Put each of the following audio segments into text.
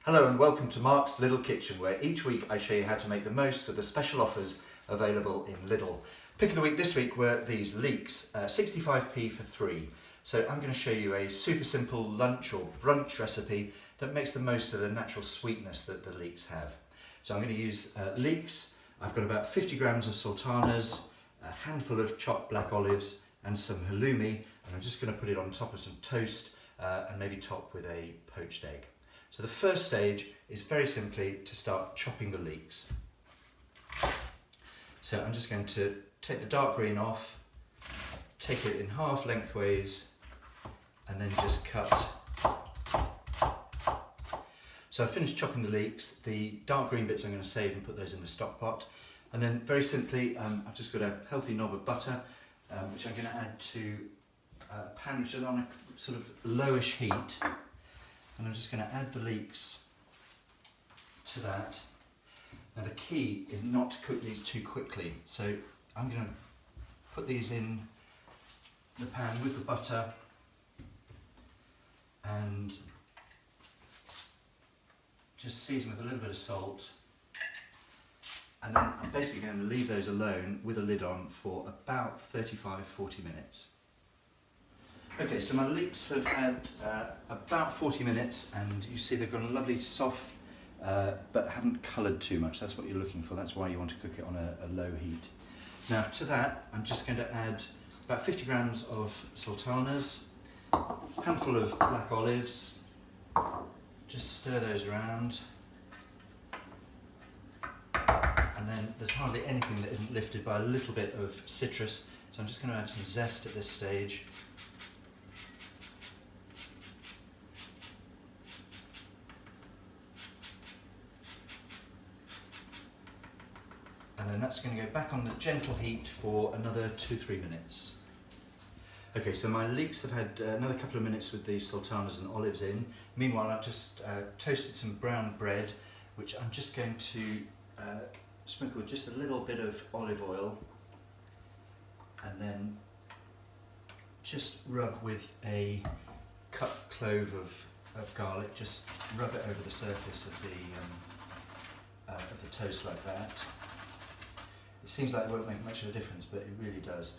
Hello and welcome to Mark's Little Kitchen, where each week I show you how to make the most of the special offers available in Lidl. Pick of the week this week were these Leeks, 65p for 3. So I'm going to show you a super simple lunch or brunch recipe that makes the most of the natural sweetness that the leeks have. So I'm going to use leeks. I've got about 50 grams of sultanas, a handful of chopped black olives and some halloumi, and I'm just going to put it on top of some toast and maybe top with a poached egg. So the first stage is very simply to start chopping the leeks. So I'm just going to take the dark green off, take it in half lengthways and then just cut. So I've finished chopping the leeks. The dark green bits I'm going to save and put those in the stock pot. And then very simply I've just got a healthy knob of butter which I'm going to add to a pan which is on a sort of lowish heat. And I'm just going to add the leeks to that. Now the key is not to cook these too quickly. So I'm going to put these in the pan with the butter and just season with a little bit of salt. And then I'm basically going to leave those alone with a lid on for about 35-40 minutes. Okay, so my leeks have had about 40 minutes and you see they've got a lovely soft but haven't coloured too much. That's what you're looking for. That's why you want to cook it on a low heat. Now to that I'm just going to add about 50 grams of sultanas, a handful of black olives, just stir those around, and then there's hardly anything that isn't lifted by a little bit of citrus, so I'm just going to add some zest at this stage. And then that's going to go back on the gentle heat for another 2-3 minutes. Okay, so my leeks have had another couple of minutes with the sultanas and olives in. Meanwhile, I've just toasted some brown bread, which I'm just going to sprinkle with just a little bit of olive oil, and then just rub with a cut clove of garlic. Just rub it over the surface of the toast like that. It seems like it won't make much of a difference, but it really does.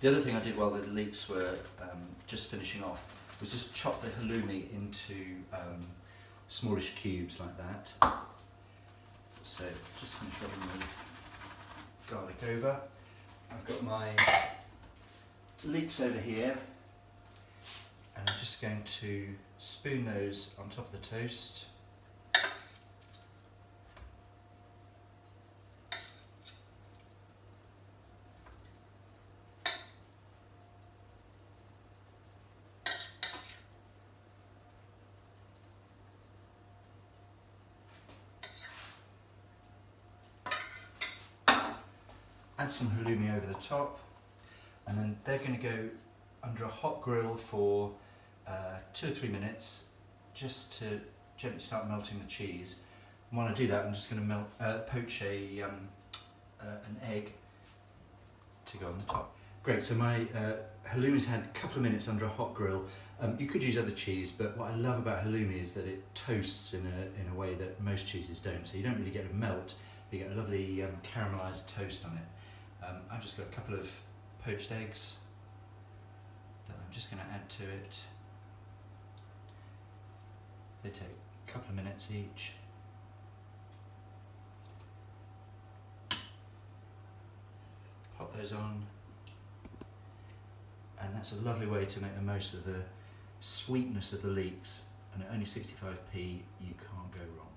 The other thing I did while the leeks were just finishing off was just chop the halloumi into smallish cubes like that. So just finish rubbing the garlic over. I've got my leeks over here and I'm just going to spoon those on top of the toast. Add some halloumi over the top, and then they're going to go under a hot grill for 2 or 3 minutes just to gently start melting the cheese. And while I do that, I'm just going to poach an egg to go on the top. Great, so my halloumi's had a couple of minutes under a hot grill. You could use other cheese, but what I love about halloumi is that it toasts in a way that most cheeses don't. So you don't really get a melt, but you get a lovely caramelised toast on it. I've just got a couple of poached eggs that I'm just going to add to it. They take a couple of minutes each. Pop those on, and that's a lovely way to make the most of the sweetness of the leeks, and at only 65p you can't go wrong.